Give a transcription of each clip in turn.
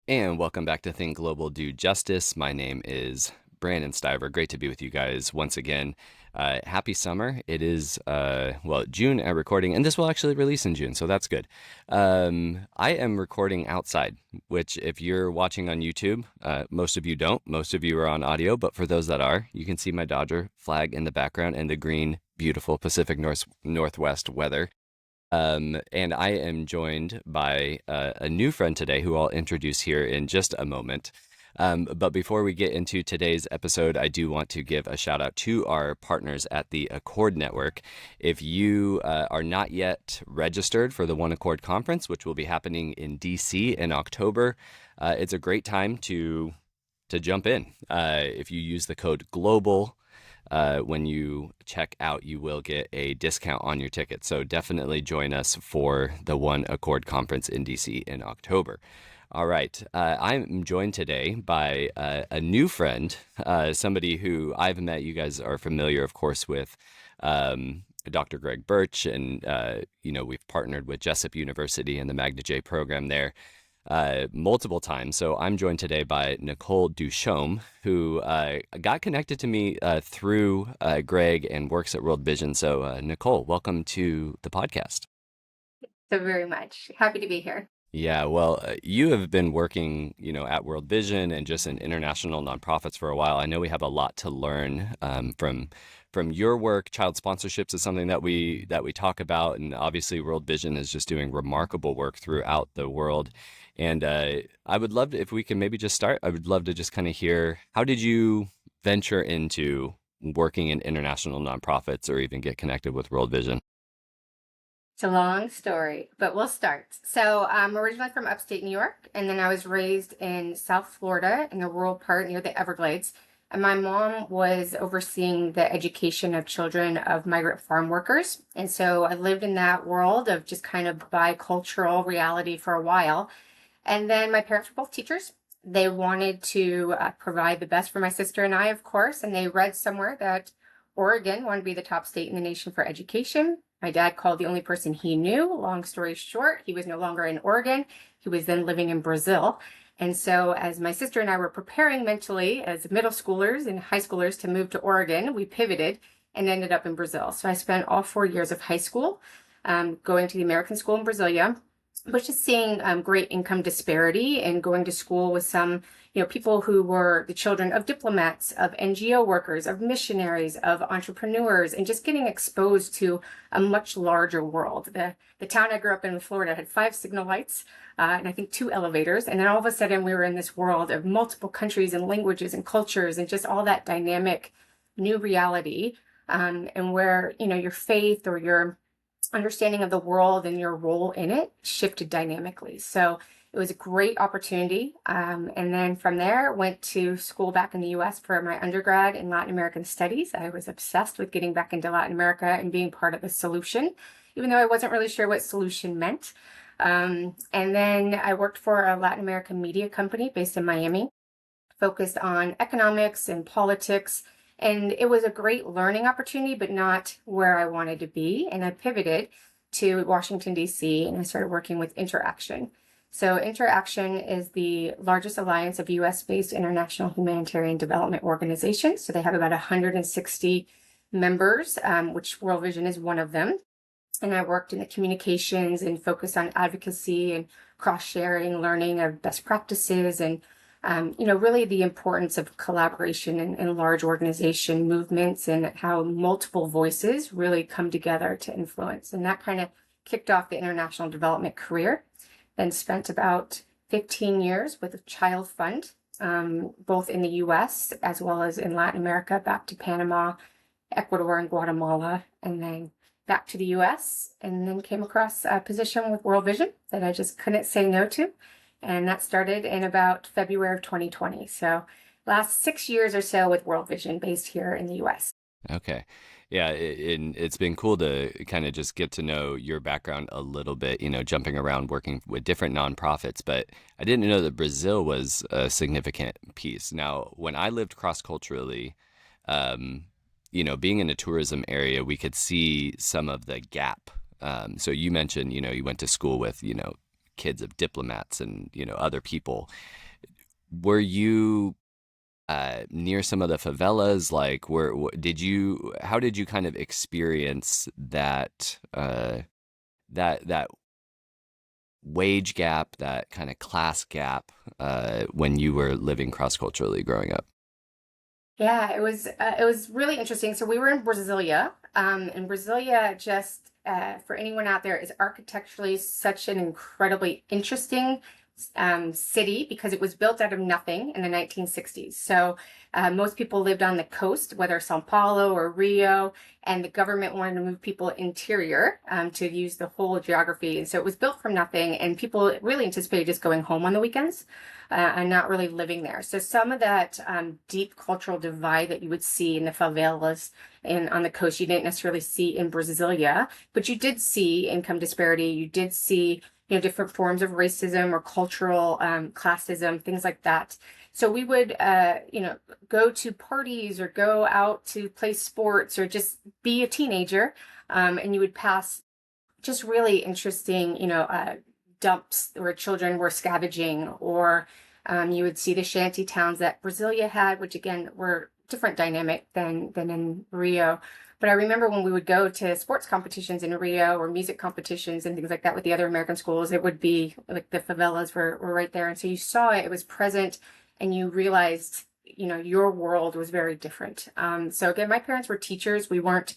And welcome back to Think Global Do Justice. My name is Brandon Stiver. Great to be with you guys once again. Happy summer. It is, June at recording, and this will actually release in June, so that's good. I am recording outside, which if you're watching on YouTube, most of you don't. Most of you are on audio, but for those that are, you can see my Dodger flag in the background and the green, beautiful Pacific Northwest weather. And I am joined by a new friend today who I'll introduce here in just a moment. But before we get into today's episode, I do want to give a shout out to our partners at the Accord Network. If you are not yet registered for the One Accord Conference, which will be happening in DC in October, it's a great time to jump in. If you use the code GLOBAL, when you check out, you will get a discount on your ticket. So definitely join us for the One Accord Conference in DC in October. All right. I'm joined today by a new friend, somebody who I've met. You guys are familiar, of course, with Dr. Greg Birch, and we've partnered with Jessup University and the Magna J program there multiple times. So I'm joined today by Nicole Duciaume, who got connected to me through Greg and works at World Vision. So Nicole, welcome to the podcast. So very much. Happy to be here. Yeah, well, you have been working, at World Vision and just in international nonprofits for a while. I know we have a lot to learn from your work. Child sponsorships is something that we talk about, and obviously World Vision is just doing remarkable work throughout the world. And I would love to, if we can maybe just start. I would love to just kind of hear, how did you venture into working in international nonprofits or even get connected with World Vision? It's a long story, but we'll start. So I'm originally from upstate New York, and then I was raised in South Florida in the rural part near the Everglades. And my mom was overseeing the education of children of migrant farm workers. And so I lived in that world of just kind of bicultural reality for a while. And then my parents were both teachers. They wanted to provide the best for my sister and I, of course, and they read somewhere that Oregon wanted to be the top state in the nation for education. My dad called the only person he knew. Long story short, he was no longer in Oregon. He was then living in Brazil. And so, as my sister and I were preparing mentally as middle schoolers and high schoolers to move to Oregon, we pivoted and ended up in Brazil. So, I spent all 4 years of high school going to the American school in Brasilia, but just seeing great income disparity and going to school with some people who were the children of diplomats, of NGO workers, of missionaries, of entrepreneurs, and just getting exposed to a much larger world. The town I grew up in Florida had 5 signal lights and I think 2 elevators. And then all of a sudden we were in this world of multiple countries and languages and cultures and just all that dynamic new reality, and where, your faith or your understanding of the world and your role in it shifted dynamically. So it was a great opportunity. And then from there, went to school back in the US for my undergrad in Latin American studies. I was obsessed with getting back into Latin America and being part of the solution, even though I wasn't really sure what solution meant. And then I worked for a Latin American media company based in Miami, focused on economics and politics. And it was a great learning opportunity, but not where I wanted to be. And I pivoted to Washington, D.C., and I started working with Interaction. So Interaction is the largest alliance of US-based international humanitarian development organizations. So they have about 160 members, which World Vision is one of them. And I worked in the communications and focused on advocacy and cross-sharing, learning of best practices, and really the importance of collaboration in large organization movements and how multiple voices really come together to influence. And that kind of kicked off the international development career. Then spent about 15 years with a child fund, both in the US as well as in Latin America, back to Panama, Ecuador, and Guatemala, and then back to the US, and then came across a position with World Vision that I just couldn't say no to. And that started in about February of 2020. So last 6 years or so with World Vision based here in the US. Okay. Yeah, it's been cool to kind of just get to know your background a little bit, jumping around working with different nonprofits, but I didn't know that Brazil was a significant piece. Now, when I lived cross-culturally, um, being in a tourism area, we could see some of the gap. So you mentioned, you went to school with, kids of diplomats and other people. Were you near some of the favelas? Like, did you? How did you kind of experience that wage gap, that kind of class gap, when you were living cross culturally growing up? Yeah, it was really interesting. So we were in Brasilia. And Brasilia, just for anyone out there, is architecturally such an incredibly interesting city because it was built out of nothing in the 1960s. So most people lived on the coast, whether Sao Paulo or Rio, and the government wanted to move people interior to use the whole geography. And so it was built from nothing, and people really anticipated just going home on the weekends. And not really living there. So some of that deep cultural divide that you would see in the favelas and on the coast, you didn't necessarily see in Brasilia, but you did see income disparity. You did see, different forms of racism or cultural classism, things like that. So we would, go to parties or go out to play sports or just be a teenager, and you would pass just really interesting, dumps where children were scavenging, or you would see the shanty towns that Brasilia had, which again were different dynamic than in Rio. But I remember when we would go to sports competitions in Rio or music competitions and things like that with the other American schools, it would be like the favelas were right there. And so you saw it, it was present, and you realized, your world was very different. So again, my parents were teachers. We weren't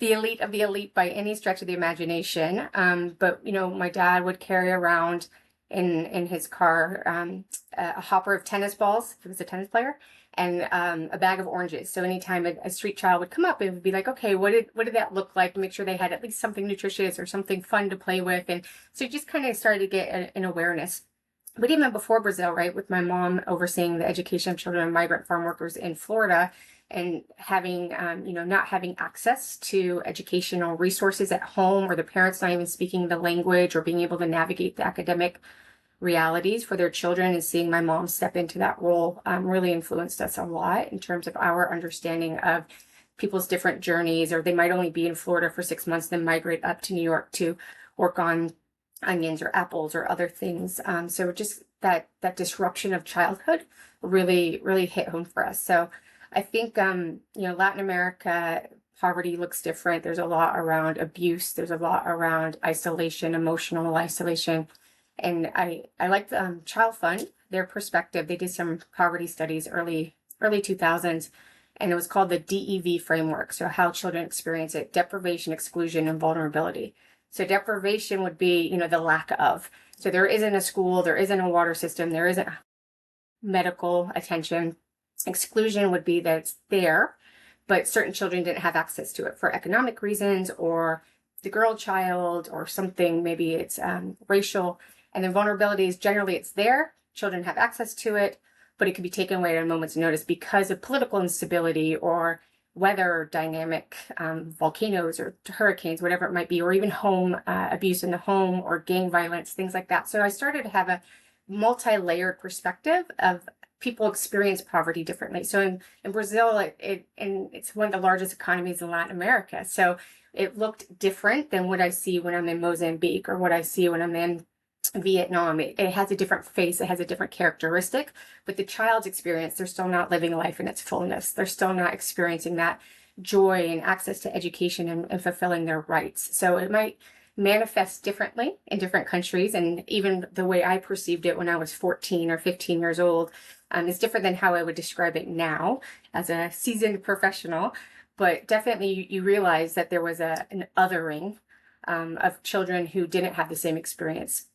the elite of the elite by any stretch of the imagination. But my dad would carry around in his car a hopper of tennis balls. He was a tennis player, and a bag of oranges. So anytime a street child would come up, it would be like, okay, what did that look like? Make sure they had at least something nutritious or something fun to play with, and so you just kind of started to get an awareness. But even before Brazil, right, with my mom overseeing the education of children of migrant farm workers in Florida, and having, not having access to educational resources at home, or the parents not even speaking the language or being able to navigate the academic realities for their children, and seeing my mom step into that role really influenced us a lot in terms of our understanding of people's different journeys, or they might only be in Florida for 6 months, then migrate up to New York to work on onions or apples or other things. So just that disruption of childhood really, really hit home for us. So I think, Latin America, poverty looks different. There's a lot around abuse. There's a lot around isolation, emotional isolation. And I liked Child Fund, their perspective. They did some poverty studies early 2000s, and it was called the DEV framework. So how children experience it: deprivation, exclusion, and vulnerability. So deprivation would be, the lack of. So there isn't a school, there isn't a water system, there isn't medical attention. Exclusion would be that it's there, but certain children didn't have access to it for economic reasons, or the girl child, or something, maybe it's racial. And then vulnerability is generally it's there, children have access to it, but it can be taken away at a moment's notice because of political instability or weather dynamic, volcanoes or hurricanes, whatever it might be, or even home abuse in the home or gang violence, things like that. So I started to have a multi-layered perspective of people experience poverty differently. So in Brazil, and it's one of the largest economies in Latin America. So it looked different than what I see when I'm in Mozambique or what I see when I'm in Vietnam. It has a different face, it has a different characteristic, but the child's experience, they're still not living life in its fullness. They're still not experiencing that joy and access to education and fulfilling their rights. So it might manifest differently in different countries. And even the way I perceived it when I was 14 or 15 years old is different than how I would describe it now as a seasoned professional. But definitely you realize that there was an othering of children who didn't have the same experience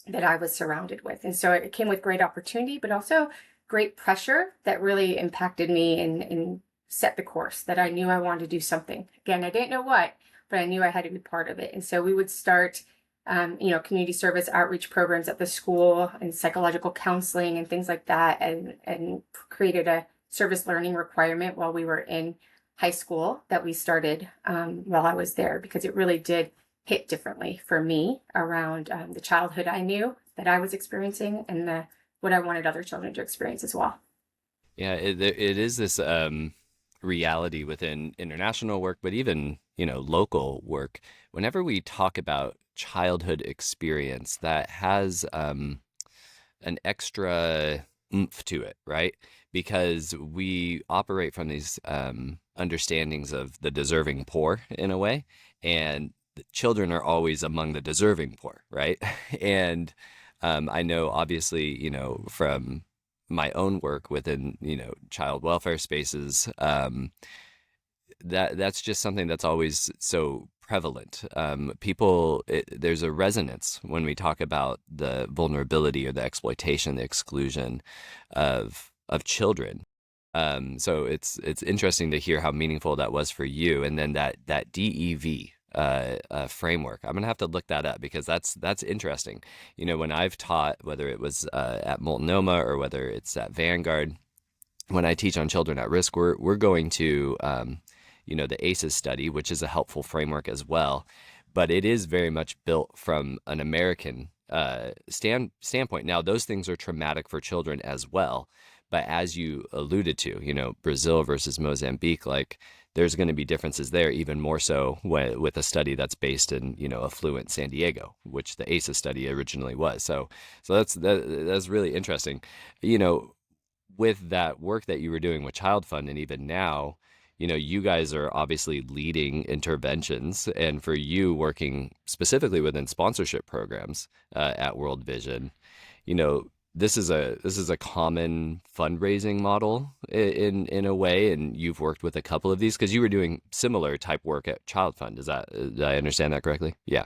that I was surrounded with. And so it came with great opportunity, but also great pressure that really impacted me and set the course that I knew I wanted to do something. Again, I didn't know what, but I knew I had to be part of it. And so we would start, community service outreach programs at the school and psychological counseling and things like that, and created a service learning requirement while we were in high school that we started while I was there, because it really did hit differently for me around the childhood I knew that I was experiencing, and what I wanted other children to experience as well. Yeah, it is this reality within international work, but even local work. Whenever we talk about childhood experience that has an extra oomph to it, right? Because we operate from these understandings of the deserving poor in a way, and the children are always among the deserving poor, right? And I know, obviously, from my own work within, child welfare spaces, that's just something that's always so prevalent. There's a resonance when we talk about the vulnerability or the exploitation, the exclusion of children. So it's interesting to hear how meaningful that was for you, and then that DEV framework. I'm gonna have to look that up because that's interesting. When I've taught, whether it was at Multnomah or whether it's at Vanguard, when I teach on children at risk, we're going to the ACEs study, which is a helpful framework as well, but it is very much built from an American standpoint. Now, those things are traumatic for children as well, but as you alluded to, Brazil versus Mozambique, like there's going to be differences there, even more so with a study that's based in affluent San Diego, which the ACEs study originally was. So that's really interesting. You know, with that work that you were doing with Child Fund, and even now, you guys are obviously leading interventions, and for you working specifically within sponsorship programs at World Vision, you know, this is a common fundraising model in a way, and you've worked with a couple of these because you were doing similar type work at Child Fund. Did I understand that correctly? Yeah.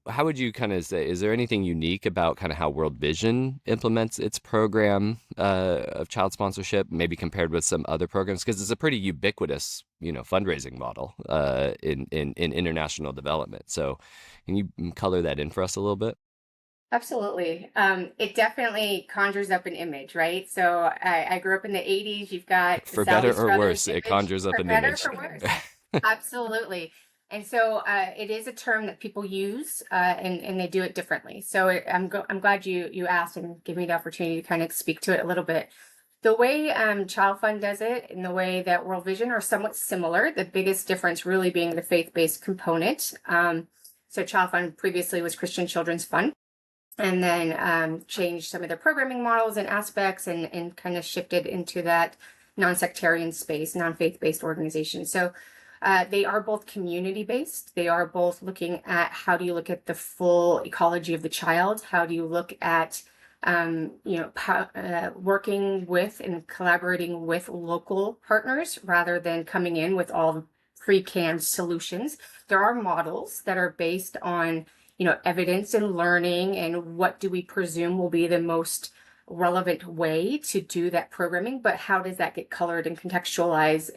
How would you kind of say, is there anything unique about kind of how World Vision implements its program of child sponsorship, maybe compared with some other programs? Because it's a pretty ubiquitous, fundraising model in international development. So can you color that in for us a little bit? Absolutely. It definitely conjures up an image, right? So I grew up in the 80s. You've got the For better Sally or Struthers worse, it image, conjures up for an better, image. for worse. Absolutely. And so it is a term that people use, and they do it differently. So I'm glad you asked and give me the opportunity to kind of speak to it a little bit. The way Child Fund does it and the way that World Vision are somewhat similar. The biggest difference really being the faith-based component. So Child Fund previously was Christian Children's Fund, and then changed some of their programming models and aspects, and kind of shifted into that non-sectarian space, non-faith-based organization. So they are both community-based. They are both looking at how do you look at the full ecology of the child? How do you look at working with and collaborating with local partners rather than coming in with all pre-canned solutions. There are models that are based on evidence and learning, and what do we presume will be the most relevant way to do that programming, but how does that get colored and contextualized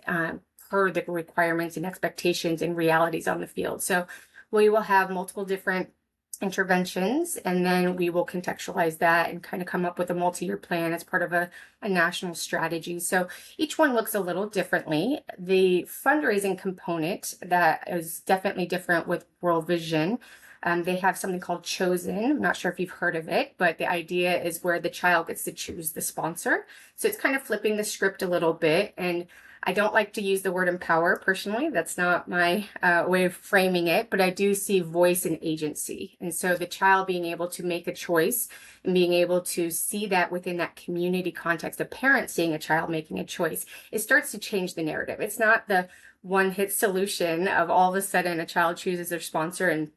per the requirements and expectations and realities on the field. So we will have multiple different interventions, and then we will contextualize that and kind of come up with a multi-year plan as part of a national strategy. So each one looks a little differently. The fundraising component that is definitely different with World Vision. They have something called Chosen. I'm not sure if you've heard of it, but the idea is where the child gets to choose the sponsor. So it's kind of flipping the script a little bit. And I don't like to use the word empower personally. That's not my way of framing it, but I do see voice and agency. And so the child being able to make a choice and being able to see that within that community context, a parent seeing a child making a choice, it starts to change the narrative. It's not the one hit solution of all of a sudden a child chooses their sponsor and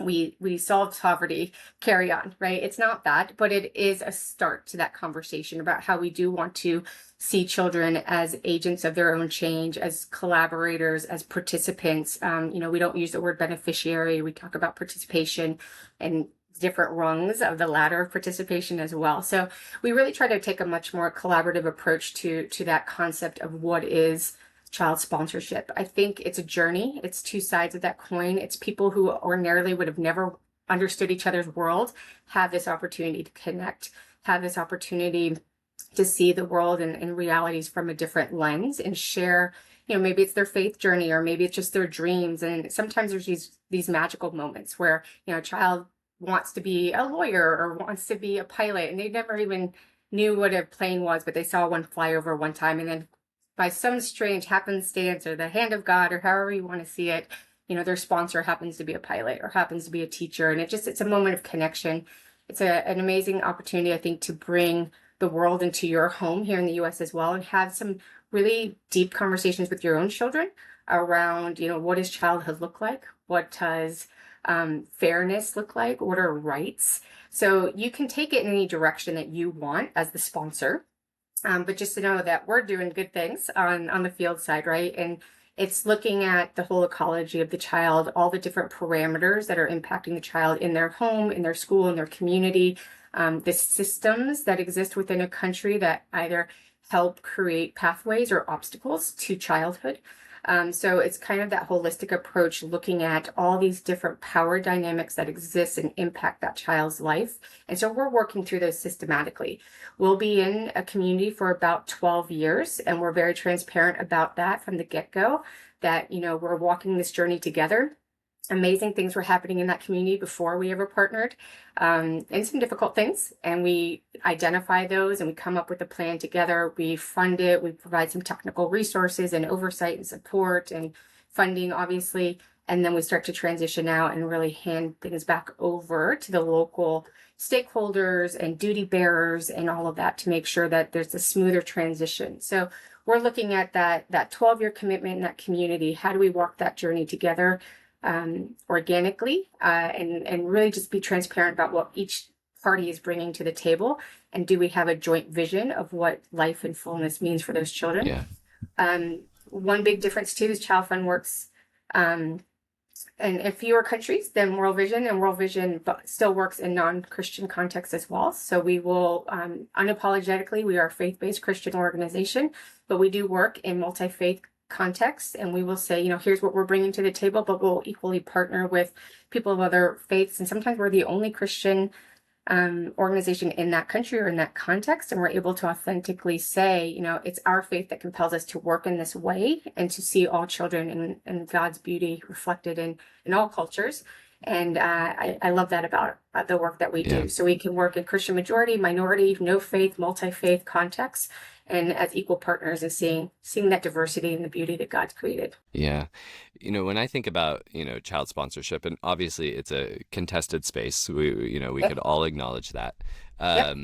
we solved poverty, carry on, right? It's not that, but it is a start to that conversation about how we do want to see children as agents of their own change, as collaborators, as participants. We don't use the word beneficiary. We talk about participation and different rungs of the ladder of participation as well. So we really try to take a much more collaborative approach to that concept of what is child sponsorship. I think it's a journey. It's two sides of that coin. It's people who ordinarily would have never understood each other's world have this opportunity to connect, have this opportunity to see the world and realities from a different lens and share, maybe it's their faith journey or maybe it's just their dreams. And sometimes there's these magical moments where, a child wants to be a lawyer or wants to be a pilot, and they never even knew what a plane was, but they saw one fly over one time, and then by some strange happenstance or the hand of God or however you want to see it, their sponsor happens to be a pilot or happens to be a teacher. And it's a moment of connection. It's an amazing opportunity, I think, to bring the world into your home here in the US as well and have some really deep conversations with your own children around, what does childhood look like? What does fairness look like? What are rights? So you can take it in any direction that you want as the sponsor. But just to know that we're doing good things on the field side, right? And it's looking at the whole ecology of the child, all the different parameters that are impacting the child in their home, in their school, in their community, the systems that exist within a country that either help create pathways or obstacles to childhood. So it's kind of that holistic approach, looking at all these different power dynamics that exist and impact that child's life. And so we're working through those systematically. We'll be in a community for about 12 years, and we're very transparent about that from the get-go, that, we're walking this journey together. Amazing things were happening in that community before we ever partnered, and some difficult things. And we identify those and we come up with a plan together. We fund it. We provide some technical resources and oversight and support and funding, obviously. And then we start to transition out and really hand things back over to the local stakeholders and duty bearers and all of that to make sure that there's a smoother transition. So we're looking at that 12-year commitment in that community. How do we walk that journey together? Organically, and really just be transparent about what each party is bringing to the table, and do we have a joint vision of what life and fullness means for those children. Yeah. One big difference too is Child Fund works in fewer countries than World Vision, and World Vision still works in non-Christian contexts as well. So we will unapologetically, we are a faith-based Christian organization, but we do work in multi-faith context, and we will say, here's what we're bringing to the table, but we'll equally partner with people of other faiths. And sometimes we're the only Christian organization in that country or in that context, and we're able to authentically say, it's our faith that compels us to work in this way and to see all children and God's beauty reflected in all cultures. And I love that about the work that we do. So we can work in Christian majority, minority, no faith, multi-faith contexts, and as equal partners, and seeing that diversity and the beauty that God's created. Yeah. When I think about, child sponsorship, and obviously it's a contested space, we could all acknowledge that. Yep.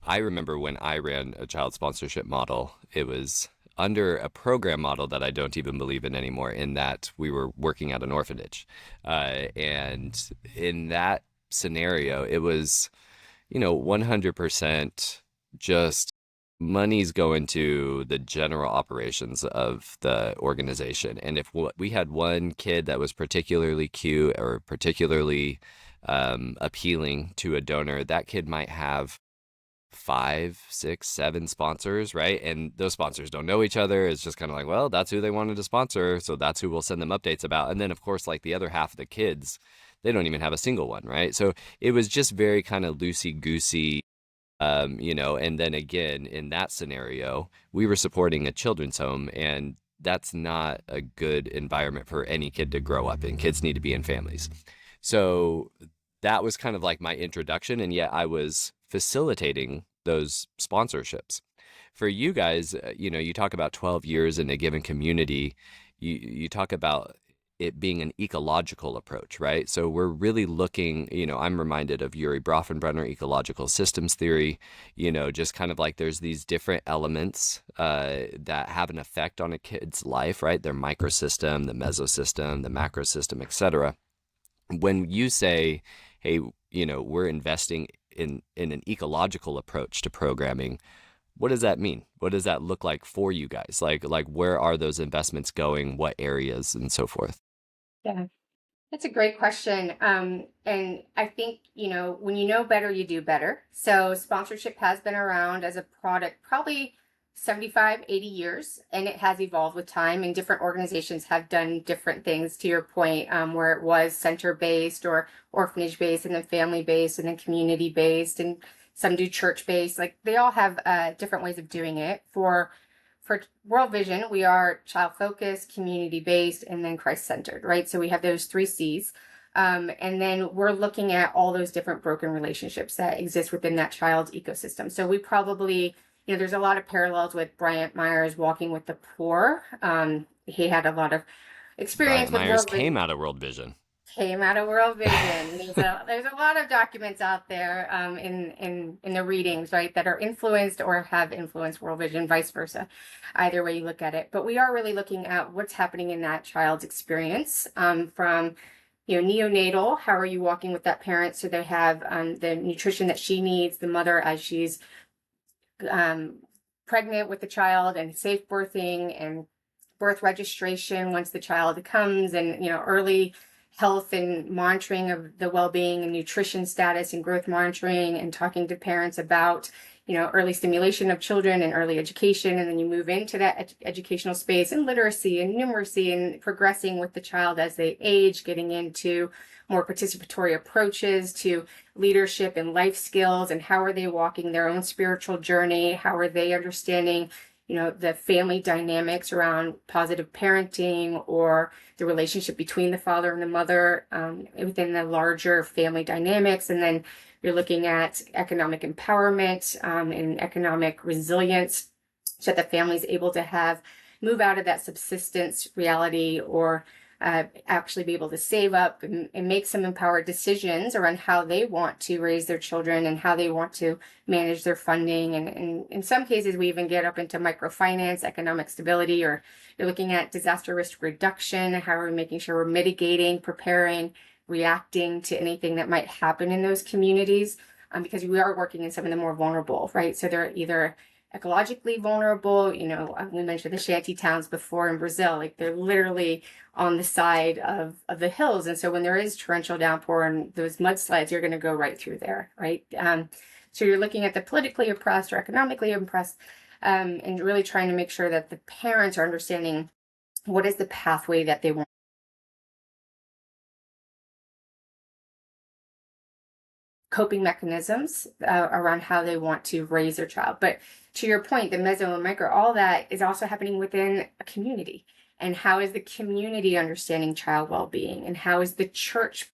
I remember when I ran a child sponsorship model, it was under a program model that I don't even believe in anymore, in that we were working at an orphanage. And in that scenario, it was, 100% just money's going to the general operations of the organization. And if we had one kid that was particularly cute or particularly appealing to a donor, that kid might have 5, 6, 7 sponsors, right? And those sponsors don't know each other. It's just kind of like, well, that's who they wanted to sponsor, so that's who we'll send them updates about. And then, of course, like the other half of the kids, they don't even have a single one, right? So it was just very kind of loosey-goosey. And then again, in that scenario, we were supporting a children's home, and that's not a good environment for any kid to grow up in. Kids need to be in families. So that was kind of like my introduction, and yet I was facilitating those sponsorships. For you guys, you talk about 12 years in a given community. You talk about it being an ecological approach, right? So we're really looking, I'm reminded of Yuri Brofenbrenner, ecological systems theory, just kind of like there's these different elements that have an effect on a kid's life, right? Their microsystem, the mesosystem, the macrosystem, etc. When you say, hey, we're investing in an ecological approach to programming, what does that mean? What does that look like for you guys? Like where are those investments going? What areas and so forth? Yeah, that's a great question. And I think, when you know better, you do better. So sponsorship has been around as a product probably 75, 80 years, and it has evolved with time, and different organizations have done different things, to your point, where it was center-based or orphanage-based, and then family-based, and then community-based, and some do church-based. Like, they all have different ways of doing it. For World Vision, we are child-focused, community-based, and then Christ-centered, right? So we have those 3 C's. And then we're looking at all those different broken relationships that exist within that child's ecosystem. So we probably, there's a lot of parallels with Bryant Myers' Walking with the Poor. He had a lot of Bryant experience with Myers World came Vision. out of World Vision. Came out of World Vision. There's a lot of documents out there in the readings, right, that are influenced or have influenced World Vision, vice versa, either way you look at it. But we are really looking at what's happening in that child's experience, from neonatal. How are you walking with that parent so they have the nutrition that she needs, the mother as she's um, pregnant with the child, and safe birthing and birth registration once the child comes, and early health and monitoring of the well-being and nutrition status and growth monitoring, and talking to parents about early stimulation of children and early education. And then you move into that educational space and literacy and numeracy and progressing with the child as they age, getting into more participatory approaches to leadership and life skills, and how are they walking their own spiritual journey, how are they understanding the family dynamics around positive parenting, or the relationship between the father and the mother within the larger family dynamics. And then you're looking at economic empowerment and economic resilience, so that the family is able to move out of that subsistence reality, or actually be able to save up and make some empowered decisions around how they want to raise their children and how they want to manage their funding. And in some cases, we even get up into microfinance, economic stability, or you're looking at disaster risk reduction. How are we making sure we're mitigating, preparing, reacting to anything that might happen in those communities? Because we are working in some of the more vulnerable, right? So they're either ecologically vulnerable. We mentioned the shanty towns before in Brazil, like they're literally on the side of the hills. And so when there is torrential downpour and those mudslides, you're going to go right through there, right? So you're looking at the politically oppressed or economically oppressed, and really trying to make sure that the parents are understanding what is the pathway that they want, coping mechanisms around how they want to raise their child. But to your point, the meso and micro, all that is also happening within a community. And how is the community understanding child well-being? And how is the church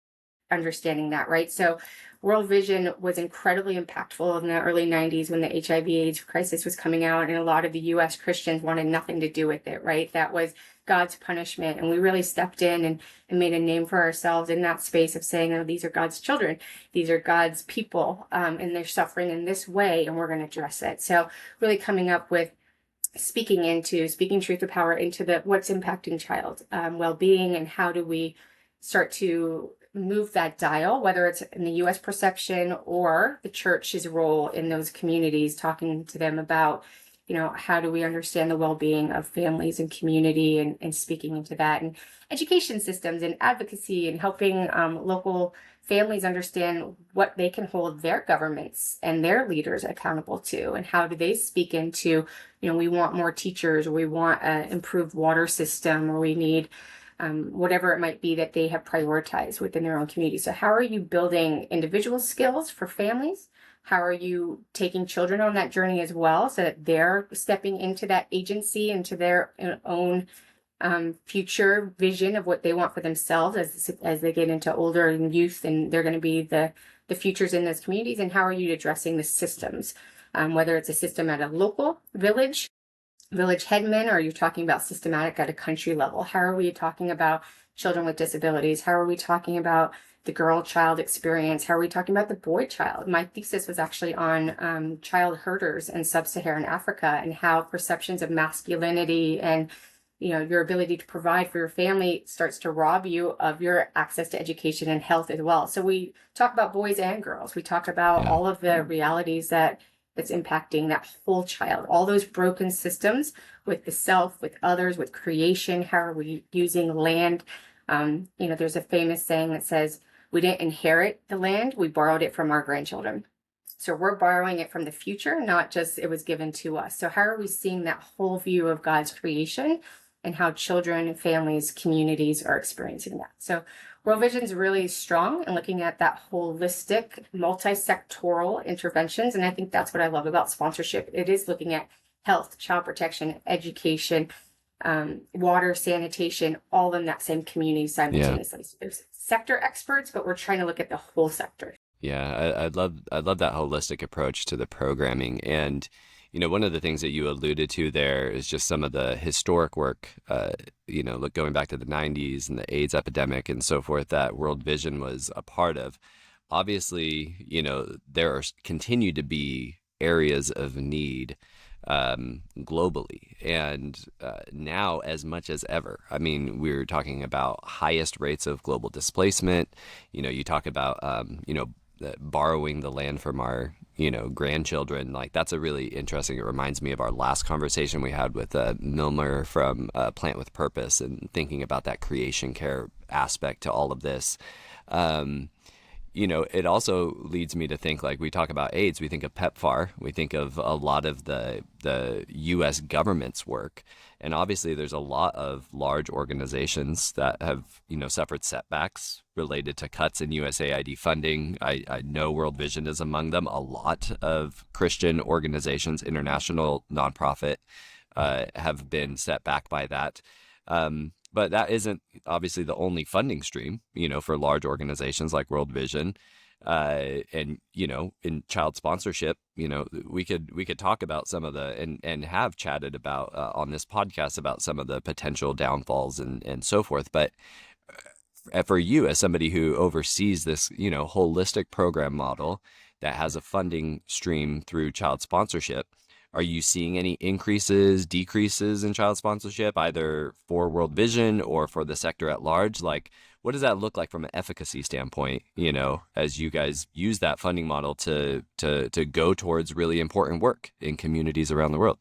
understanding that, right? So World Vision was incredibly impactful in the early 90s when the HIV/AIDS crisis was coming out, and a lot of the US Christians wanted nothing to do with it, right? That was God's punishment. And we really stepped in and made a name for ourselves in that space of saying, oh, these are God's children. These are God's people, and they're suffering in this way, and we're going to address it. So really coming up with speaking truth to power into what's impacting child well-being, and how do we start to move that dial, whether it's in the US perception or the church's role in those communities, talking to them about how do we understand the well-being of families and community, and speaking into that, and education systems and advocacy, and helping local families understand what they can hold their governments and their leaders accountable to, and how do they speak into, we want more teachers, or we want an improved water system, or we need whatever it might be that they have prioritized within their own community. So how are you building individual skills for families? How are you taking children on that journey as well, so that they're stepping into that agency, into their own future vision of what they want for themselves as they get into older and youth, and they're going to be the futures in those communities? And how are you addressing the systems, whether it's a system at a local village headman, or you're talking about systematic at a country level? How are we talking about children with disabilities? How are we talking about the girl child experience? How are we talking about the boy child? My thesis was actually on child herders in sub-Saharan Africa, and how perceptions of masculinity and your ability to provide for your family starts to rob you of your access to education and health as well. So we talk about boys and girls. We talk about Yeah. all of the realities that's impacting that whole child, all those broken systems with the self, with others, with creation. How are we using land? There's a famous saying that says, we didn't inherit the land, we borrowed it from our grandchildren. So we're borrowing it from the future, not just it was given to us. So how are we seeing that whole view of God's creation, and how children, families, communities are experiencing that? So World Vision is really strong in looking at that holistic, multi-sectoral interventions. And I think that's what I love about sponsorship. It is looking at health, child protection, education, water, sanitation, all in that same community Yeah. simultaneously. So there's sector experts, but we're trying to look at the whole sector. Yeah, I'd love that holistic approach to the programming. And One of the things that you alluded to there is just some of the historic work, look going back to the 90s and the AIDS epidemic and so forth that World Vision was a part of. Obviously, there are continue to be areas of need globally. And now, as much as ever, I mean, we're talking about highest rates of global displacement. You talk about, borrowing the land from our, grandchildren. Like, that's a really interesting, it reminds me of our last conversation we had with Milmer from Plant with Purpose and thinking about that creation care aspect to all of this. Um, it also leads me to think like we talk about AIDS, we think of PEPFAR, we think of a lot of the U.S. government's work, and obviously there's a lot of large organizations that have suffered setbacks related to cuts in USAID funding. I know World Vision is among them. A lot of Christian organizations, international nonprofit, have been set back by that. But that isn't obviously the only funding stream, for large organizations like World Vision. And in child sponsorship, we could talk about some of the and have chatted about on this podcast about some of the potential downfalls and so forth. But for you as somebody who oversees this, holistic program model that has a funding stream through child sponsorship, are you seeing any increases, decreases in child sponsorship, either for World Vision or for the sector at large? Like, what does that look like from an efficacy standpoint, as you guys use that funding model to go towards really important work in communities around the world?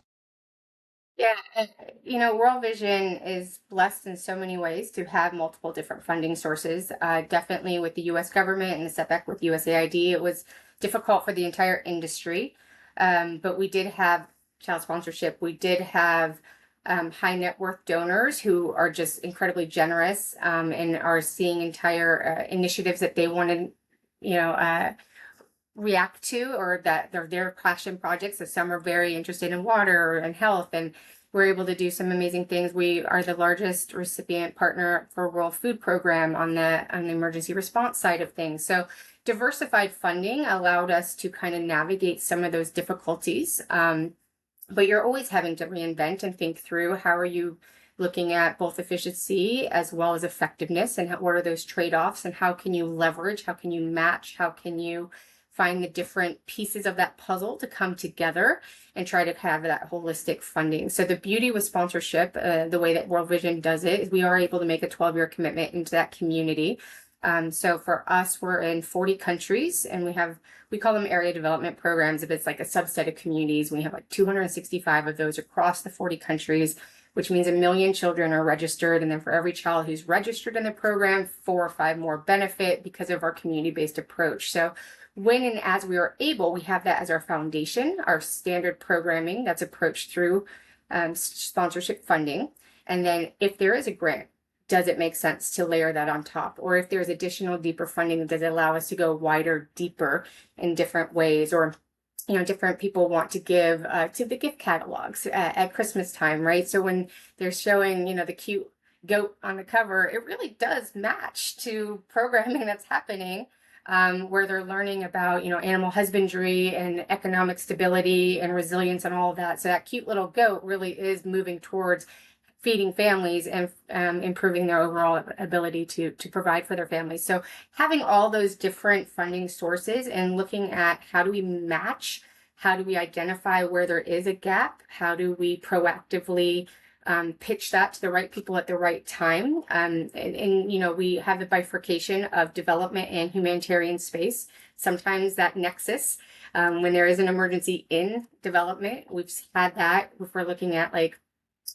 Yeah, World Vision is blessed in so many ways to have multiple different funding sources. Definitely with the US government and the setback with USAID, it was difficult for the entire industry. But we did have child sponsorship. We did have high net worth donors who are just incredibly generous and are seeing entire initiatives that they wanted, you know, uh, react to, or that they're their passion projects. So some are very interested in water and health, and we're able to do some amazing things. We are the largest recipient partner for World Food Program on the emergency response side of things. So diversified funding allowed us to kind of navigate some of those difficulties. But you're always having to reinvent and think through how are you looking at both efficiency as well as effectiveness, and what are those trade-offs, and how can you leverage, how can you match, how can you find the different pieces of that puzzle to come together and try to have that holistic funding. So the beauty with sponsorship, the way that World Vision does it, is we are able to make a 12-year commitment into that community. So for us, we're in 40 countries, and we call them area development programs. If it's like a subset of communities, we have like 265 of those across the 40 countries, which means 1 million children are registered. And then for every child who's registered in the program, 4 or 5 more benefit because of our community-based approach. So when and as we are able, we have that as our foundation, our standard programming that's approached through sponsorship funding. And then if there is a grant, does it make sense to layer that on top? Or if there's additional deeper funding, does it allow us to go wider, deeper in different ways? Or different people want to give to the gift catalogs at Christmas time, right? So when they're showing, the cute goat on the cover, it really does match to programming that's happening, where they're learning about, animal husbandry and economic stability and resilience and all of that. So that cute little goat really is moving towards feeding families and improving their overall ability to provide for their families. So having all those different funding sources and looking at how do we match, how do we identify where there is a gap, how do we proactively pitch that to the right people at the right time. And we have the bifurcation of development and humanitarian space. Sometimes that nexus, when there is an emergency in development, we've had that if we're looking at like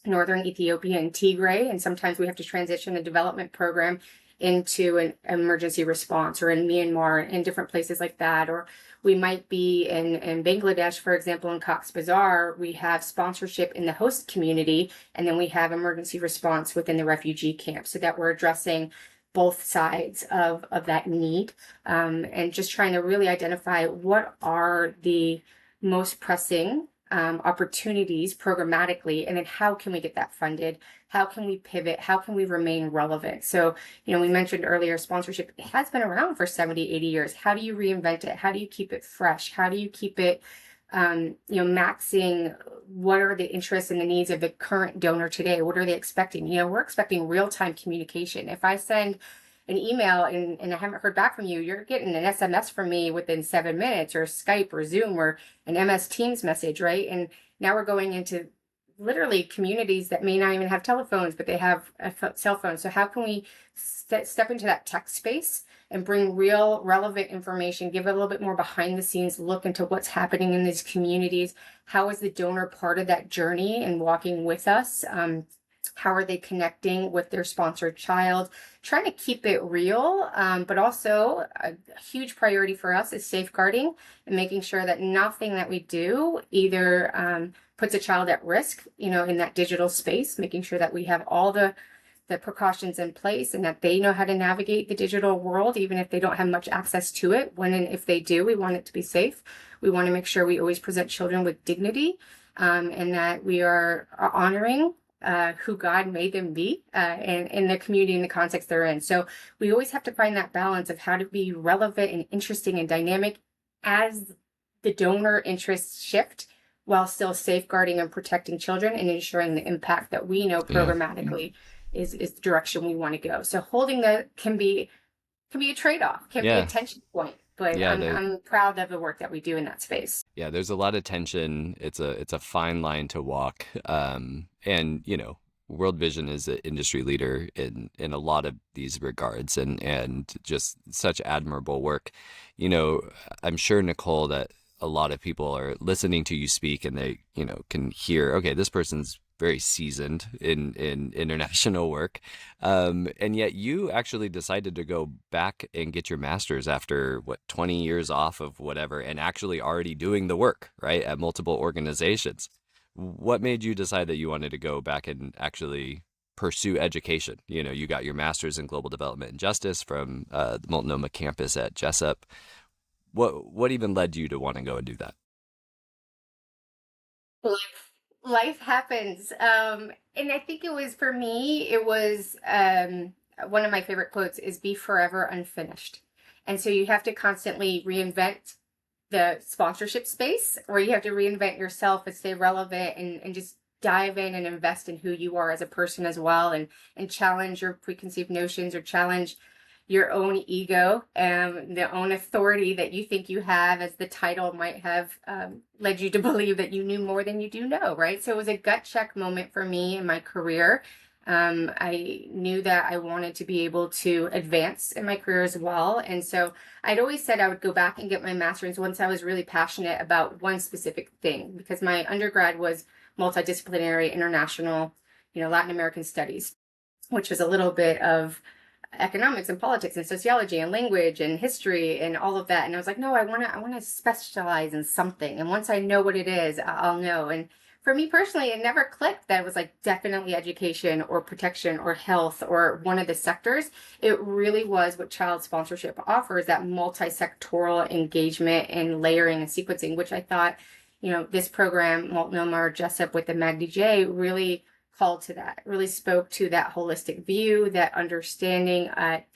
northern Ethiopia and Tigray, and sometimes we have to transition a development program into an emergency response, or in Myanmar and different places like that. Or we might be in Bangladesh, for example, in Cox's Bazar, we have sponsorship in the host community, and then we have emergency response within the refugee camp, so that we're addressing both sides of that need, and just trying to really identify what are the most pressing opportunities programmatically, and then how can we get that funded? How can we pivot? How can we remain relevant? So, we mentioned earlier, sponsorship has been around for 70, 80 years. How do you reinvent it? How do you keep it fresh? How do you keep it maxing what are the interests and the needs of the current donor today? What are they expecting? We're expecting real-time communication. If I send an email and I haven't heard back from you, you're getting an SMS from me within 7 minutes, or Skype or Zoom or an MS Teams message, right? And now we're going into literally communities that may not even have telephones, but they have a cell phone. So how can we step into that tech space and bring real relevant information, give a little bit more behind the scenes look into what's happening in these communities? How is the donor part of that journey and walking with us? How are they connecting with their sponsored child? Trying to keep it real, but also a huge priority for us is safeguarding and making sure that nothing that we do either puts a child at risk, in that digital space, making sure that we have all the precautions in place and that they know how to navigate the digital world, even if they don't have much access to it. When and if they do, we want it to be safe. We want to make sure we always present children with dignity, and that we are honoring who God made them be, and in the community and the context they're in. So we always have to find that balance of how to be relevant and interesting and dynamic as the donor interests shift, while still safeguarding and protecting children and ensuring the impact that we know Yeah. programmatically is the direction we want to go. So holding that can be a trade-off, can be a Yeah. tension point, but Yeah. I'm proud of the work that we do in that space. Yeah, there's a lot of tension. It's a fine line to walk. And World Vision is an industry leader in a lot of these regards, and just such admirable work. You know, I'm sure, Nicole, that a lot of people are listening to you speak, and they can hear, okay, this person's very seasoned in international work, and yet you actually decided to go back and get your master's after, what, 20 years off of whatever, and actually already doing the work, right, at multiple organizations. What made you decide that you wanted to go back and actually pursue education? You got your master's in global development and justice from the Multnomah campus at Jessup. What even led you to want to go and do that? Life happens. And I think it was, for me, it was, one of my favorite quotes is be forever unfinished. And so you have to constantly reinvent the sponsorship space, or you have to reinvent yourself and stay relevant, and just dive in and invest in who you are as a person as well, and challenge your preconceived notions, or challenge your own ego and the own authority that you think you have, as the title might have led you to believe that you knew more than you do know, right? So it was a gut check moment for me in my career. I knew that I wanted to be able to advance in my career as well. And so I'd always said I would go back and get my master's once I was really passionate about one specific thing, because my undergrad was multidisciplinary, international, Latin American studies, which was a little bit of economics and politics and sociology and language and history and all of that. And I was like, no, I want to specialize in something. And once I know what it is, I'll know. And for me personally, it never clicked that it was like definitely education or protection or health or one of the sectors. It really was what child sponsorship offers, that multi-sectoral engagement and layering and sequencing, which I thought, this program, Multnomah or Jessup with the Magdi J, really called to that, really spoke to that holistic view, that understanding. At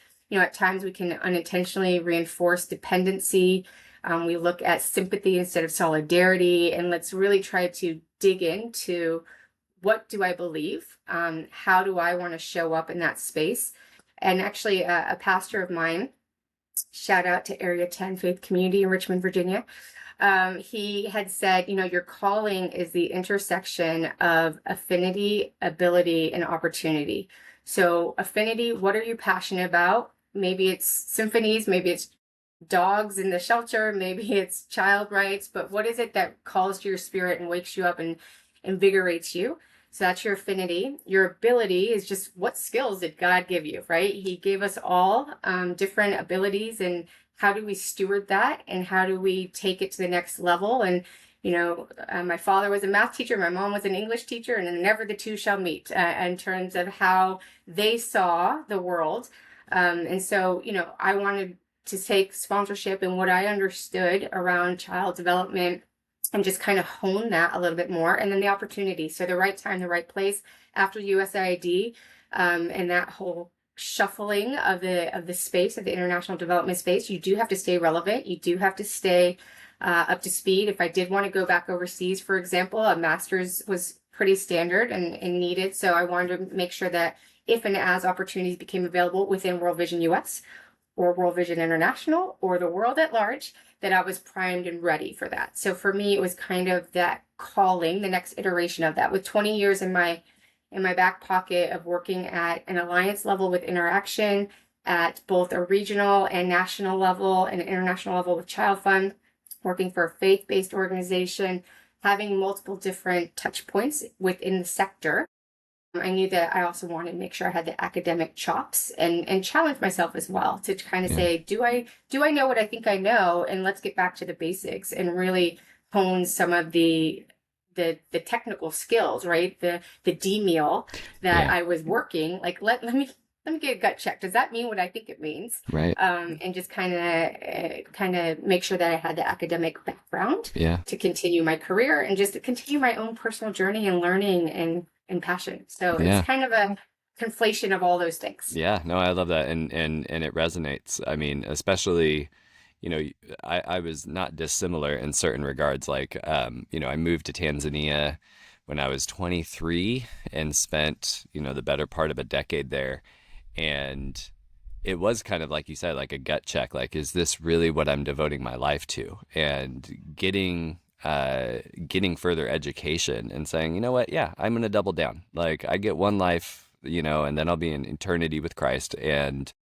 times we can unintentionally reinforce dependency. We look at sympathy instead of solidarity, and let's really try to dig into, what do I believe? How do I want to show up in that space? And actually, a pastor of mine, shout out to Area 10 Faith Community in Richmond, Virginia, he had said, your calling is the intersection of affinity, ability, and opportunity. So affinity, what are you passionate about? Maybe it's symphonies, maybe it's dogs in the shelter, maybe it's child rights, but what is it that calls to your spirit and wakes you up and invigorates you? So that's your affinity. Your ability is just, what skills did God give you, right? He gave us all different abilities, and how do we steward that, and how do we take it to the next level? And my father was a math teacher, my mom was an English teacher, and never the two shall meet in terms of how they saw the world. And so I wanted to take sponsorship and what I understood around child development and just kind of hone that a little bit more. And then the opportunity. So the right time, the right place after USAID, and that whole shuffling of the space, of the international development space, you do have to stay relevant. You do have to stay up to speed. If I did want to go back overseas, for example, a master's was pretty standard and needed. So I wanted to make sure that if and as opportunities became available within World Vision US or World Vision International or the world at large, that I was primed and ready for that. So for me, it was kind of that calling, the next iteration of that. With 20 years in my back pocket of working at an alliance level with Interaction, at both a regional and national level and international level with Child Fund, working for a faith-based organization, having multiple different touch points within the sector. I knew that I also wanted to make sure I had the academic chops and challenge myself as well to kind of Yeah. say, do I know what I think I know? And let's get back to the basics and really hone some of the technical skills, right? The D meal that Yeah. I was working. Like let me get a gut check. Does that mean what I think it means? Right. And just kind of make sure that I had the academic background Yeah. to continue my career and just to continue my own personal journey and learning and passion. So it's Yeah. kind of a conflation of all those things. Yeah, no, I love that, and it resonates. I mean, especially, you know, I was not dissimilar in certain regards. Like, I moved to Tanzania when I was 23 and spent, the better part of a decade there, and it was kind of like you said, like a gut check. Like, is this really what I'm devoting my life to? And getting further education and saying, you know what, yeah, I'm gonna double down. Like, I get one life, and then I'll be in eternity with Christ. And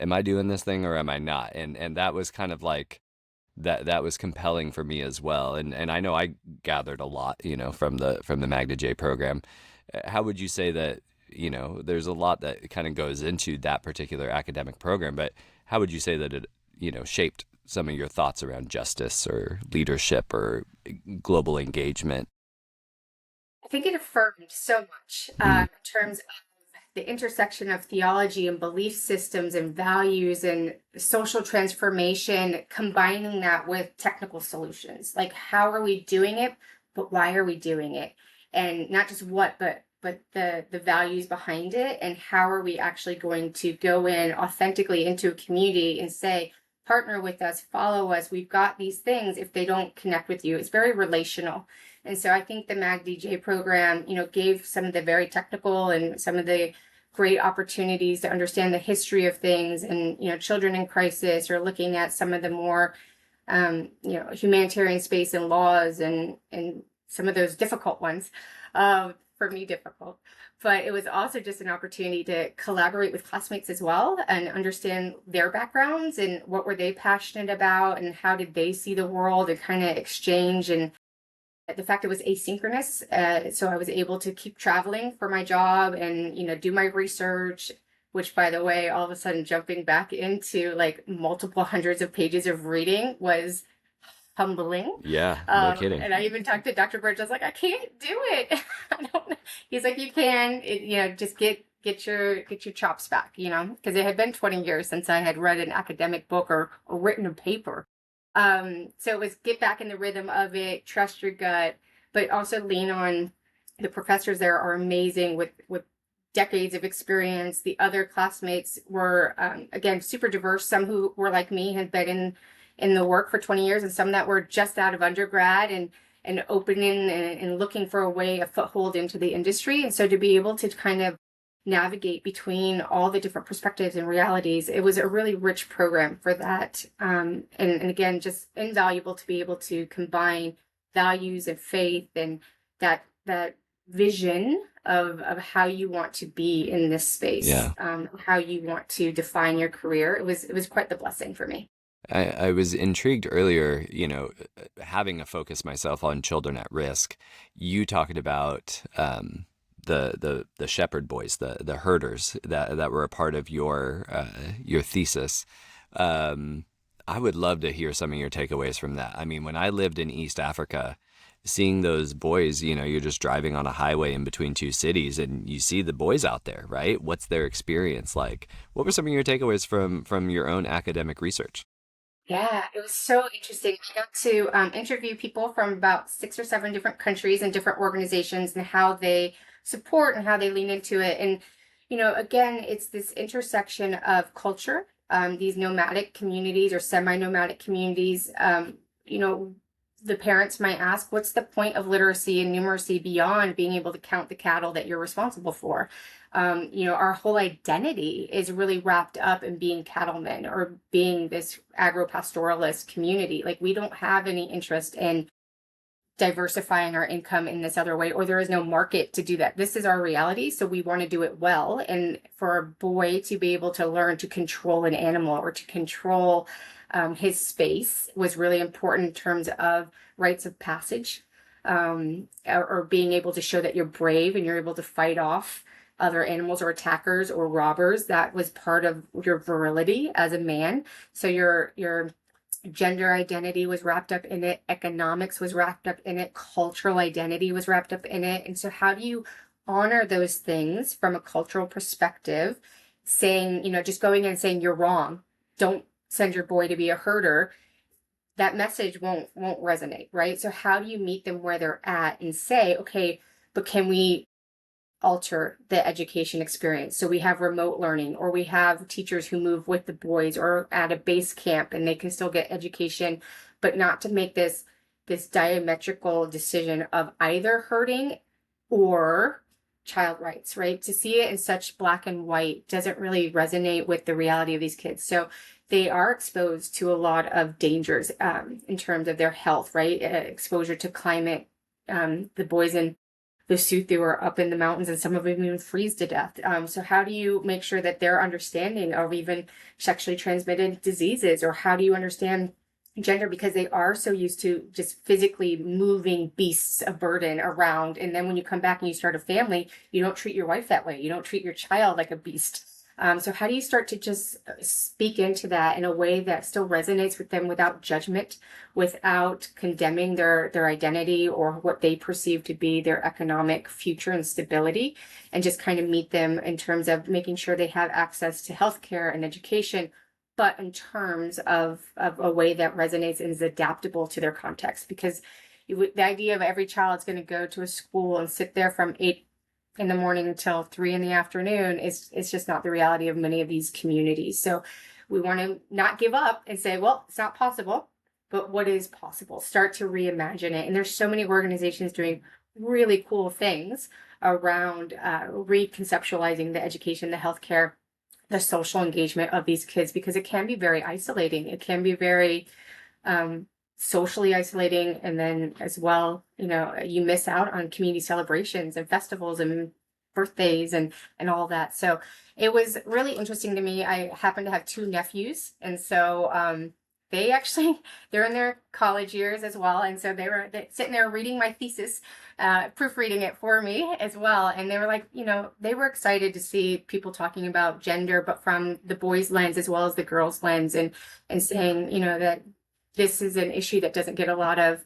am I doing this thing or am I not? And that was kind of like that was compelling for me as well. And I know I gathered a lot, from the Magda J program. How would you say that, there's a lot that kind of goes into that particular academic program, but how would you say that it, shaped some of your thoughts around justice or leadership or global engagement? I think it affirmed so much Mm, in terms of the intersection of theology and belief systems and values and social transformation, combining that with technical solutions. Like, how are we doing it, but why are we doing it? And not just what, but the values behind it, and how are we actually going to go in authentically into a community and say, partner with us, follow us, we've got these things. If they don't connect with you, it's very relational. And so I think the MAG-DJ program, gave some of the very technical and some of the great opportunities to understand the history of things, and children in crisis, or looking at some of the more humanitarian space and laws, and some of those difficult ones, for me difficult. But it was also just an opportunity to collaborate with classmates as well and understand their backgrounds and what were they passionate about and how did they see the world, and kind of exchange. And the fact it was asynchronous, so I was able to keep traveling for my job and do my research, which, by the way, all of a sudden jumping back into like multiple hundreds of pages of reading was humbling. yeah, no kidding. And I even talked to Dr. Birch. I was like, I can't do it. I don't know. He's like, you can, just get your chops back, because it had been 20 years since I had read an academic book or written a paper. So it was get back in the rhythm of it, trust your gut, but also lean on the professors there are amazing with decades of experience. The other classmates were, again, super diverse. Some who were like me had been in the work for 20 years, and some that were just out of undergrad and opening and looking for a way, a foothold into the industry. And so to be able to kind of navigate between all the different perspectives and realities, it was a really rich program for that. And again, just invaluable to be able to combine values and faith and that vision of how you want to be in this space, Yeah. how you want to define your career. It was quite the blessing for me. I was intrigued earlier, having a focus myself on children at risk. You talked about the shepherd boys, the herders that were a part of your thesis. Um, I would love to hear some of your takeaways from that. I mean, when I lived in East Africa, seeing those boys, you're just driving on a highway in between two cities, and you see the boys out there, right? What's their experience like? What were some of your takeaways from your own academic research? Yeah, it was so interesting. I got to interview people from about 6 or 7 different countries and different organizations, and how they support and how they lean into it. And, again, it's this intersection of culture, these nomadic communities or semi-nomadic communities, the parents might ask, what's the point of literacy and numeracy beyond being able to count the cattle that you're responsible for? Our whole identity is really wrapped up in being cattlemen or being this agro-pastoralist community. Like, we don't have any interest in diversifying our income in this other way, or there is no market to do that. This is our reality, so we want to do it well. And for a boy to be able to learn to control an animal or to control his space was really important in terms of rites of passage, or being able to show that you're brave and you're able to fight off other animals or attackers or robbers. That was part of your virility as a man. So your gender identity was wrapped up in it, economics was wrapped up in it, cultural identity was wrapped up in it. And so how do you honor those things from a cultural perspective, saying, just going in and saying you're wrong, don't send your boy to be a herder? That message won't resonate, right? So how do you meet them where they're at and say, okay, but can we alter the education experience? So we have remote learning, or we have teachers who move with the boys or at a base camp and they can still get education, but not to make this diametrical decision of either hurting or child rights, right? To see it in such black and white doesn't really resonate with the reality of these kids. So they are exposed to a lot of dangers in terms of their health, right? Exposure to climate. The boys in the suit, they were up in the mountains and some of them even freeze to death. So how do you make sure that they're understanding of even sexually transmitted diseases, or how do you understand gender, because they are so used to just physically moving beasts of burden around. And then when you come back and you start a family, you don't treat your wife that way. You don't treat your child like a beast. So how do you start to just speak into that in a way that still resonates with them without judgment, without condemning their identity or what they perceive to be their economic future and stability, and just kind of meet them in terms of making sure they have access to healthcare and education, but in terms of a way that resonates and is adaptable to their context? Because the idea of every child is going to go to a school and sit there from 8 in the morning until 3 in the afternoon is just not the reality of many of these communities. So we want to not give up and say, well, it's not possible, but what is possible? Start to reimagine it. And there's so many organizations doing really cool things around reconceptualizing the education, the healthcare, the social engagement of these kids, because it can be very isolating. It can be very socially isolating. And then as well, you miss out on community celebrations and festivals and birthdays and all that. So it was really interesting to me. I happen to have 2 nephews. And so they're in their college years as well. And so they were sitting there reading my thesis, proofreading it for me as well. And they were like, they were excited to see people talking about gender, but from the boys' lens as well as the girls' lens, and saying, that this is an issue that doesn't get a lot of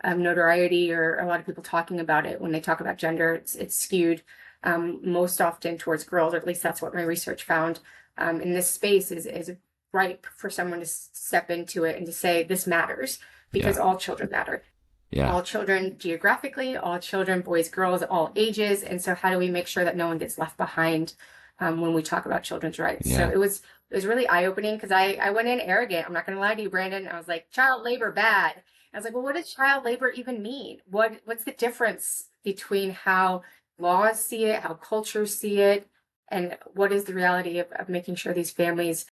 notoriety or a lot of people talking about it. When they talk about gender, it's skewed most often towards girls, or at least that's what my research found. And this space is ripe for someone to step into it and to say, this matters, because all children matter. Yeah. All children geographically, all children, boys, girls, all ages. And so how do we make sure that no one gets left behind when we talk about children's rights? Yeah. So it was really eye-opening, because I went in arrogant. I'm not going to lie to you, Brandon. I was like, child labor bad. I was like, well, what does child labor even mean? What's the difference between how laws see it, how cultures see it, and what is the reality of making sure these families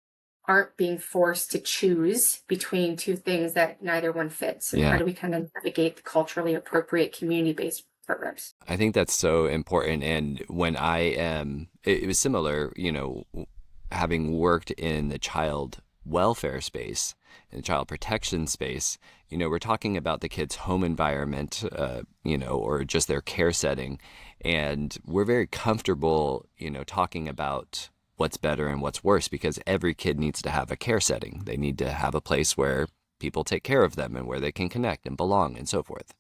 aren't being forced to choose between 2 things that neither one fits? And how do we kind of navigate the culturally appropriate community-based programs? I think that's so important. And when it was similar, having worked in the child welfare space, in the child protection space, we're talking about the kid's home environment, or just their care setting. And we're very comfortable, talking about what's better and what's worse, because every kid needs to have a care setting. They need to have a place where people take care of them and where they can connect and belong and so forth.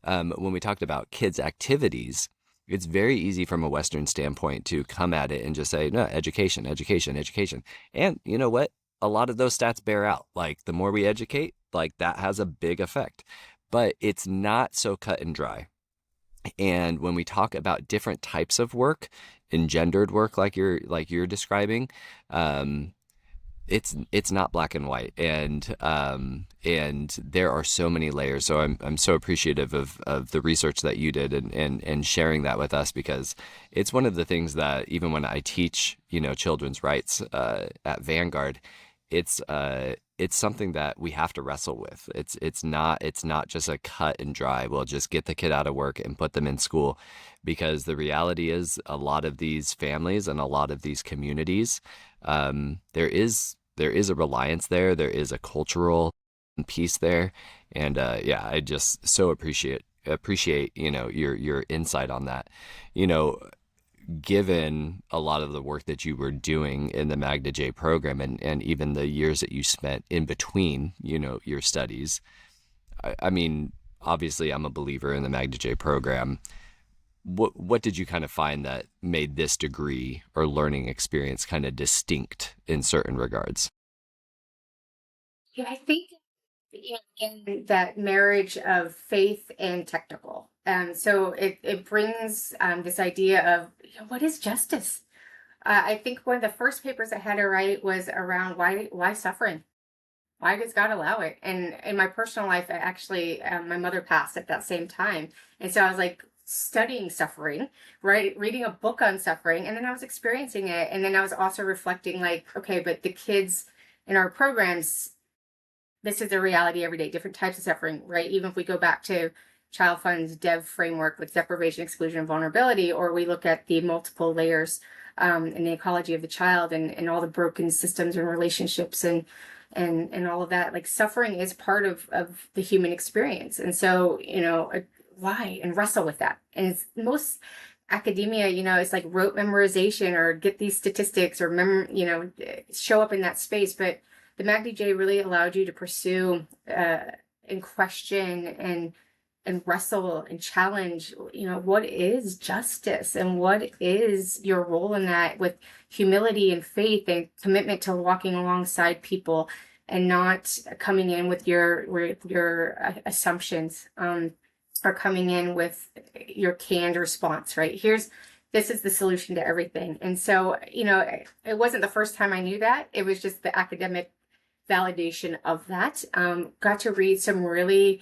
When we talked about kids' activities, it's very easy from a Western standpoint to come at it and just say, no, education, education, education. And you know what? A lot of those stats bear out. Like, the more we educate, like, that has a big effect. But it's not so cut and dry. And when we talk about different types of work, engendered work, like you're describing, it's not black and white, and there are so many layers. So I'm so appreciative of the research that you did, and sharing that with us, because it's one of the things that even when I teach, children's rights at Vanguard, it's something that we have to wrestle with. It's not just a cut and dry. We'll just get the kid out of work and put them in school, because the reality is a lot of these families and a lot of these communities, there is a reliance there. There is a cultural piece there, and yeah, I just so appreciate your insight on that. You know, given a lot of the work that you were doing in the Magna J program, and even the years that you spent in between, your studies. I mean, obviously, I'm a believer in the Magna J program. What did you kind of find that made this degree or learning experience kind of distinct in certain regards? Yeah, I think, again, that marriage of faith and technical. So it brings this idea of, what is justice? I think one of the first papers I had to write was around why suffering? Why does God allow it? And in my personal life, I actually, my mother passed at that same time. And so I was like studying suffering, right? Reading a book on suffering, and then I was experiencing it. And then I was also reflecting, like, okay, but the kids in our programs, this is a reality every day, different types of suffering, right? Even if we go back to Child Fund's DEV framework with deprivation, exclusion, and vulnerability, or we look at the multiple layers in the ecology of the child, and all the broken systems and relationships, and all of that, like suffering is part of the human experience. And so, why, and wrestle with that. And it's most academia, it's like rote memorization or get these statistics or show up in that space. But the Magna J really allowed you to pursue and question and wrestle and challenge, what is justice, and what is your role in that, with humility and faith and commitment to walking alongside people, and not coming in with your assumptions, or coming in with your canned response, right? This is the solution to everything. And so, it wasn't the first time I knew that. It was just the academic validation of that. Got to read some really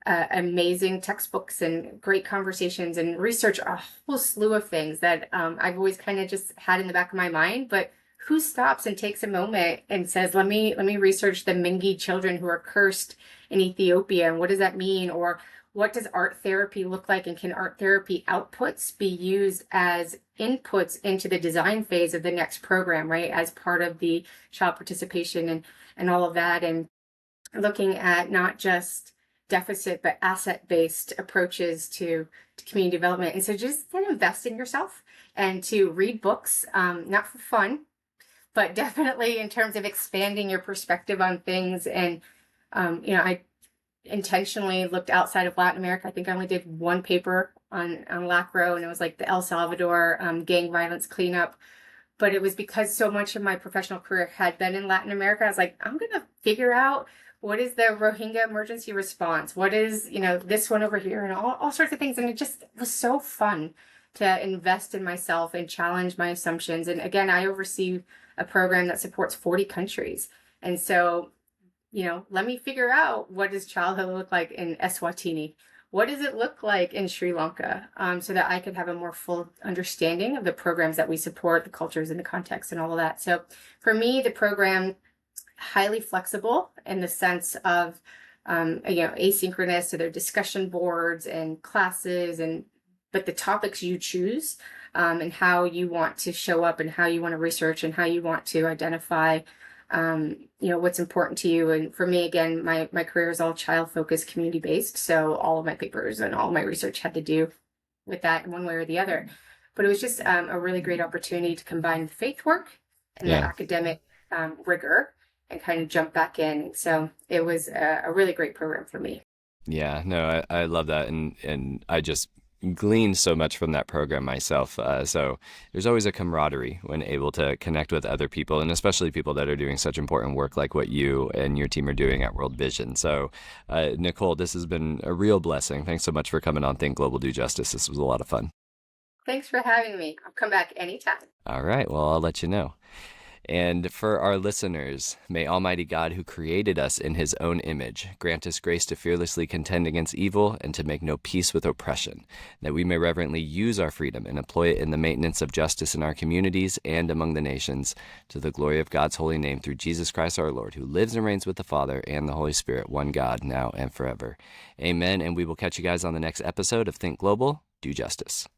amazing textbooks and great conversations and research a whole slew of things that I've always kind of just had in the back of my mind. But who stops and takes a moment and says, let me research the Mingi children who are cursed in Ethiopia, and what does that mean? Or what does art therapy look like, and can art therapy outputs be used as inputs into the design phase of the next program, right? As part of the child participation and all of that, and looking at not just deficit but asset-based approaches to community development. And so just then invest in yourself and to read books, not for fun, but definitely in terms of expanding your perspective on things. And I intentionally looked outside of Latin America. I think I only did one paper on LACRO, and it was like the El Salvador gang violence cleanup. But it was because so much of my professional career had been in Latin America. I was like, I'm going to figure out what is the Rohingya emergency response? What is, this one over here, and all sorts of things. And it just was so fun to invest in myself and challenge my assumptions. And again, I oversee a program that supports 40 countries. And so, let me figure out, what does childhood look like in Eswatini? What does it look like in Sri Lanka? So that I could have a more full understanding of the programs that we support, the cultures and the context and all of that. So for me, the program, highly flexible in the sense of, asynchronous. So there are discussion boards and classes, but the topics you choose, and how you want to show up and how you want to research and how you want to identify, what's important to you. And for me, again, my career is all child focused, community based. So all of my papers and all my research had to do with that in one way or the other. But it was just a really great opportunity to combine the faith work and the Yeah. academic rigor, and kind of jump back in. So it was a really great program for me. Yeah, no, I love that, and I just gleaned so much from that program myself. So there's always a camaraderie when able to connect with other people, and especially people that are doing such important work like what you and your team are doing at World Vision. So, Nicole, this has been a real blessing. Thanks so much for coming on Think Global Do Justice. This was a lot of fun. Thanks for having me. I'll come back anytime. All right, well, I'll let you know. And for our listeners, may Almighty God, who created us in his own image, grant us grace to fearlessly contend against evil and to make no peace with oppression, that we may reverently use our freedom and employ it in the maintenance of justice in our communities and among the nations, to the glory of God's holy name, through Jesus Christ our Lord, who lives and reigns with the Father and the Holy Spirit, one God, now and forever. Amen. And we will catch you guys on the next episode of Think Global, Do Justice.